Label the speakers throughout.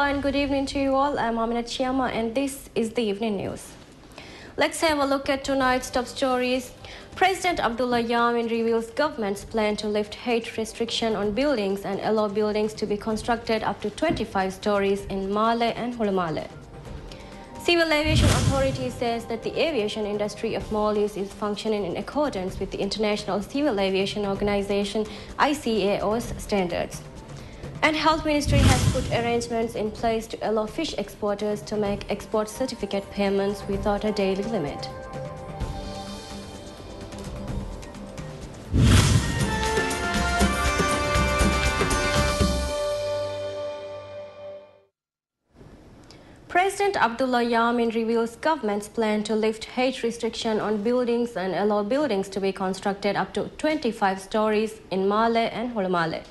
Speaker 1: and good evening to you all. I'm Aminat Chiama and this is the evening news. Let's have a look at tonight's top stories. President Abdullah Yamin reveals government's plan to lift height restriction on buildings and allow buildings to be constructed up to 25 stories in Male and Hulumale. Civil Aviation Authority says that the aviation industry of Maldives is functioning in accordance with the International Civil Aviation Organization ICAO's standards. And Health Ministry has put arrangements in place to allow fish exporters to make export certificate payments without a daily limit. President Abdullah Yamin reveals government's plan to lift height restriction on buildings and allow buildings to be constructed up to 25 stories in Male and Hulumale.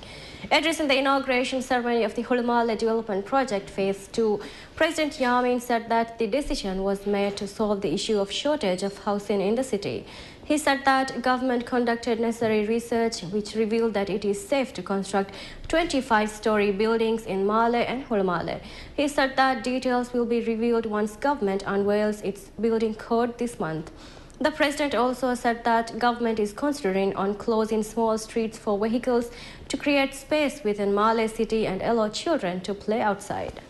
Speaker 1: Addressing the inauguration ceremony of the Hulumale Development Project Phase 2, President Yamin said that the decision was made to solve the issue of shortage of housing in the city. He said that government conducted necessary research which revealed that it is safe to construct 25-story buildings in Male and Hulumale. He said that details will be revealed once government unveils its building code this month. The president also said that government is considering on closing small streets for vehicles to create space within Male city and allow children to play outside.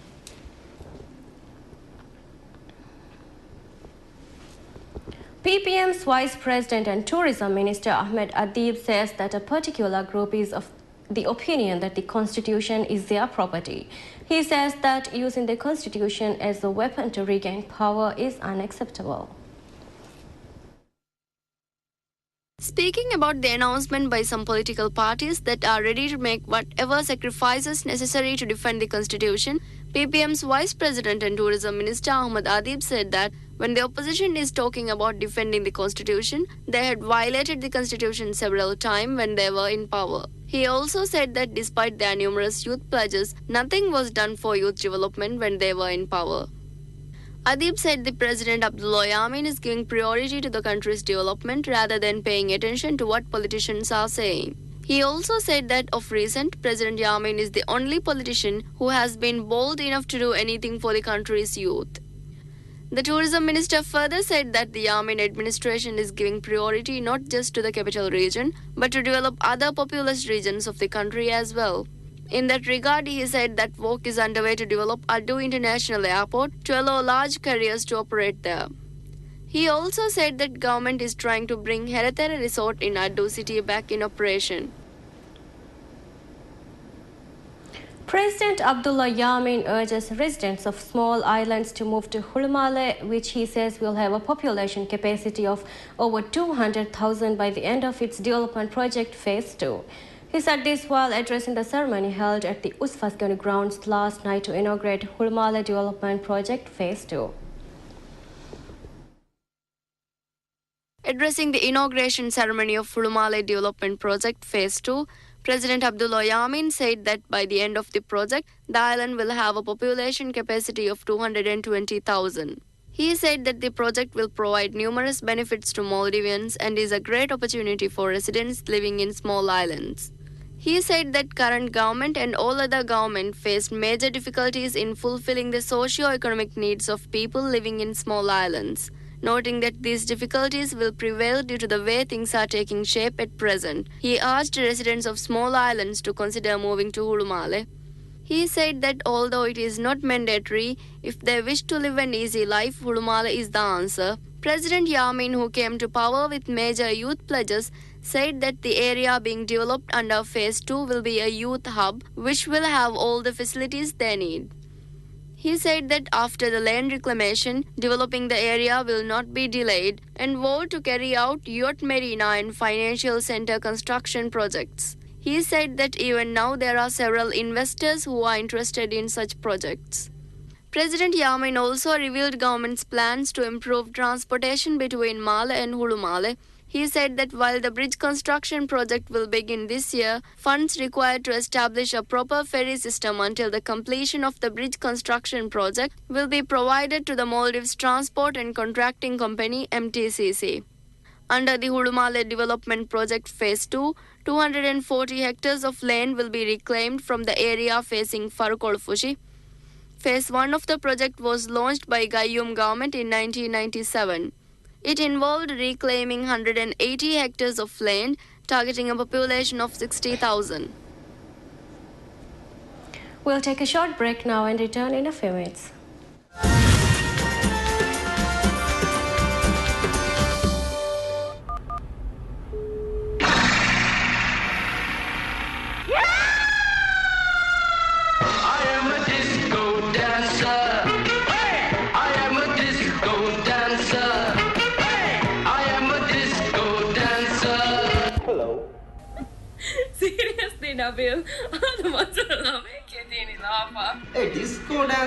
Speaker 1: PPM's Vice President and Tourism Minister Ahmed Adib says that a particular group is of the opinion that the Constitution is their property. He says that using the Constitution as a weapon to regain power is unacceptable.
Speaker 2: Speaking about the announcement by some political parties that are ready to make whatever sacrifices necessary to defend the Constitution, PPM's Vice President and Tourism Minister Ahmed Adib said that when the opposition is talking about defending the Constitution, they had violated the Constitution several times when they were in power. He also said that despite their numerous youth pledges, nothing was done for youth development when they were in power. Adib said the President Abdullah Yamin is giving priority to the country's development rather than paying attention to what politicians are saying. He also said that of recent, President Yamin is the only politician who has been bold enough to do anything for the country's youth. The tourism minister further said that the Yamin administration is giving priority not just to the capital region, but to develop other populous regions of the country as well. In that regard, he said that work is underway to develop Addu International Airport to allow large carriers to operate there. He also said that government is trying to bring Heratere Resort in Addu city back in operation.
Speaker 1: President Abdullah Yamin urges residents of small islands to move to Hulumale, which he says will have a population capacity of over 200,000 by the end of its development project Phase 2. He said this while addressing the ceremony held at the Usfasgani grounds last night to inaugurate Hulumale Development Project Phase 2.
Speaker 2: Addressing the inauguration ceremony of Hulumale Development Project Phase 2, President Abdullah Yamin said that by the end of the project, the island will have a population capacity of 220,000. He said that the project will provide numerous benefits to Maldivians and is a great opportunity for residents living in small islands. He said that current government and all other government faced major difficulties in fulfilling the socio-economic needs of people living in small islands, noting that these difficulties will prevail due to the way things are taking shape at present. He urged residents of small islands to consider moving to Hulumale. He said that although it is not mandatory, if they wish to live an easy life, Hulumale is the answer. President Yamin, who came to power with major youth pledges, said that the area being developed under Phase 2 will be a youth hub, which will have all the facilities they need. He said that after the land reclamation, developing the area will not be delayed and vowed to carry out yacht marina and financial center construction projects. He said that even now there are several investors who are interested in such projects. President Yamin also revealed government's plans to improve transportation between Male and Hulumale. He said that while the bridge construction project will begin this year, funds required to establish a proper ferry system until the completion of the bridge construction project will be provided to the Maldives Transport and Contracting Company (MTCC). Under the Hulumale Development Project Phase 2, 240 hectares of land will be reclaimed from the area facing Farkolfushi. Phase 1 of the project was launched by Gayoom government in 1997. It involved reclaiming 180 hectares of land, targeting a population of 60,000.
Speaker 1: We'll take a short break now and return in a few minutes.
Speaker 3: Seriously, Nabil.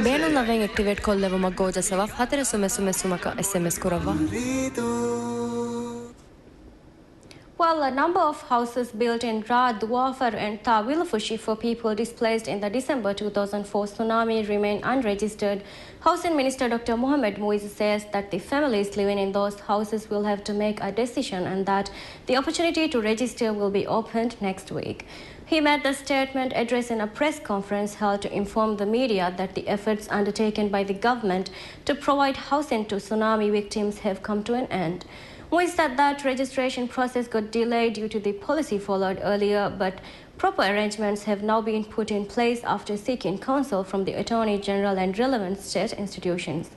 Speaker 1: Beenun laveng activate kolleva maggoja savaf hatere sumaka SMS kurava. While a number of houses built in Ra, Duafar and Tawilafushi for people displaced in the December 2004 tsunami remain unregistered, Housing Minister Dr. Mohamed Muiz says that the families living in those houses will have to make a decision and that the opportunity to register will be opened next week. He made the statement address in a press conference held to inform the media that the efforts undertaken by the government to provide housing to tsunami victims have come to an end. Muiz said that registration process got delayed due to the policy followed earlier, but proper arrangements have now been put in place after seeking counsel from the Attorney General and relevant state institutions.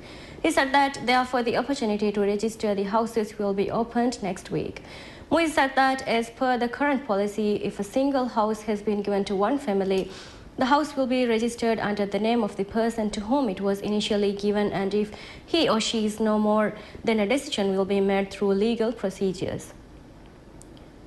Speaker 1: He said that therefore the opportunity to register the houses will be opened next week. Muiz said that as per the current policy, if a single house has been given to one family, the house will be registered under the name of the person to whom it was initially given, and if he or she is no more, then a decision will be made through legal procedures.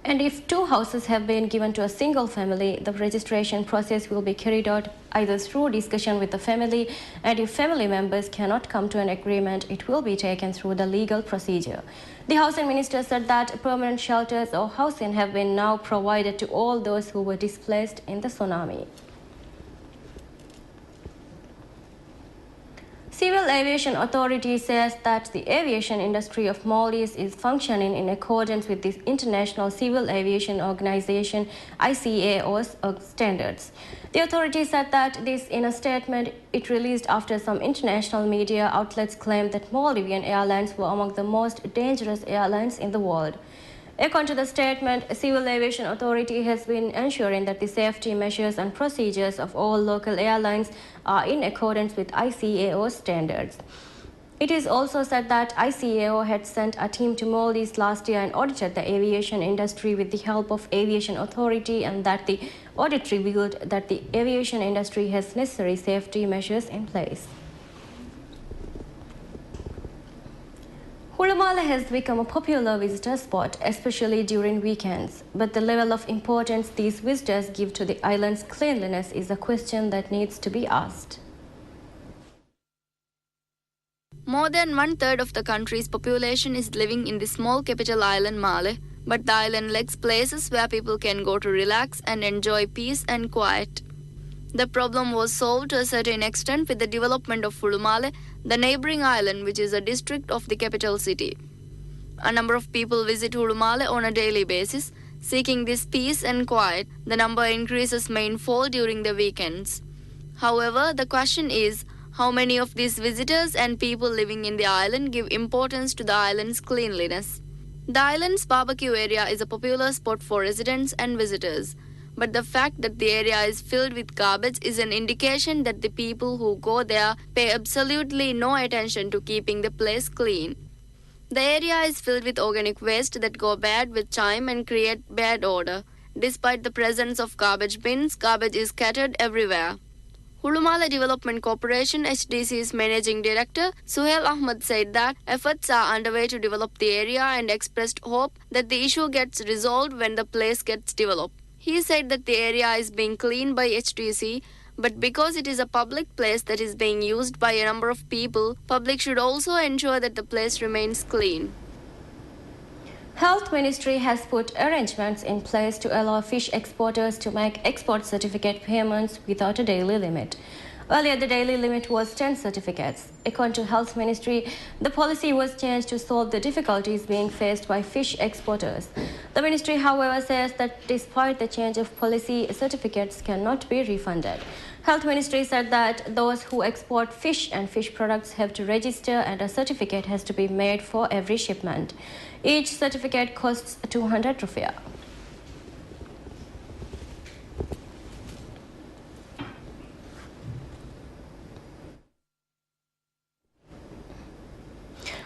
Speaker 1: And if two houses have been given to a single family, the registration process will be carried out either through discussion with the family, and if family members cannot come to an agreement, it will be taken through the legal procedure. The Housing Minister said that permanent shelters or housing have been now provided to all those who were displaced in the tsunami. Civil Aviation Authority says that the aviation industry of Maldives is functioning in accordance with the International Civil Aviation Organization ICAO's standards. The authority said that this in a statement it released after some international media outlets claimed that Maldivian airlines were among the most dangerous airlines in the world. According to the statement, Civil Aviation Authority has been ensuring that the safety measures and procedures of all local airlines are in accordance with ICAO standards. It is also said that ICAO had sent a team to Maldives last year and audited the aviation industry with the help of Aviation Authority, and that the audit revealed that the aviation industry has necessary safety measures in place. Hulumala has become a popular visitor spot, especially during weekends. But the level of importance these visitors give to the island's cleanliness is a question that needs to be asked.
Speaker 2: More than 1/3 of the country's population is living in the small capital island Male, but the island lacks places where people can go to relax and enjoy peace and quiet. The problem was solved to a certain extent with the development of Fulumale, the neighboring island, which is a district of the capital city. A number of people visit Fulumale on a daily basis, seeking this peace and quiet. The number increases mainfall during the weekends. However, the question is, how many of these visitors and people living in the island give importance to the island's cleanliness? The island's barbecue area is a popular spot for residents and visitors. But the fact that the area is filled with garbage is an indication that the people who go there pay absolutely no attention to keeping the place clean. The area is filled with organic waste that go bad with time and create bad odor. Despite the presence of garbage bins, garbage is scattered everywhere. Hulumala Development Corporation HDC's Managing Director Suhail Ahmed said that efforts are underway to develop the area and expressed hope that the issue gets resolved when the place gets developed. He said that the area is being cleaned by HTC, but because it is a public place that is being used by a number of people, public should also ensure that the place remains clean.
Speaker 1: Health Ministry has put arrangements in place to allow fish exporters to make export certificate payments without a daily limit. Earlier, the daily limit was 10 certificates. According to Health Ministry, the policy was changed to solve the difficulties being faced by fish exporters. The ministry, however, says that despite the change of policy, certificates cannot be refunded. Health Ministry said that those who export fish and fish products have to register and a certificate has to be made for every shipment. Each certificate costs 200 rupiah.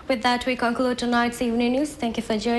Speaker 1: With that, we conclude tonight's evening news. Thank you for joining.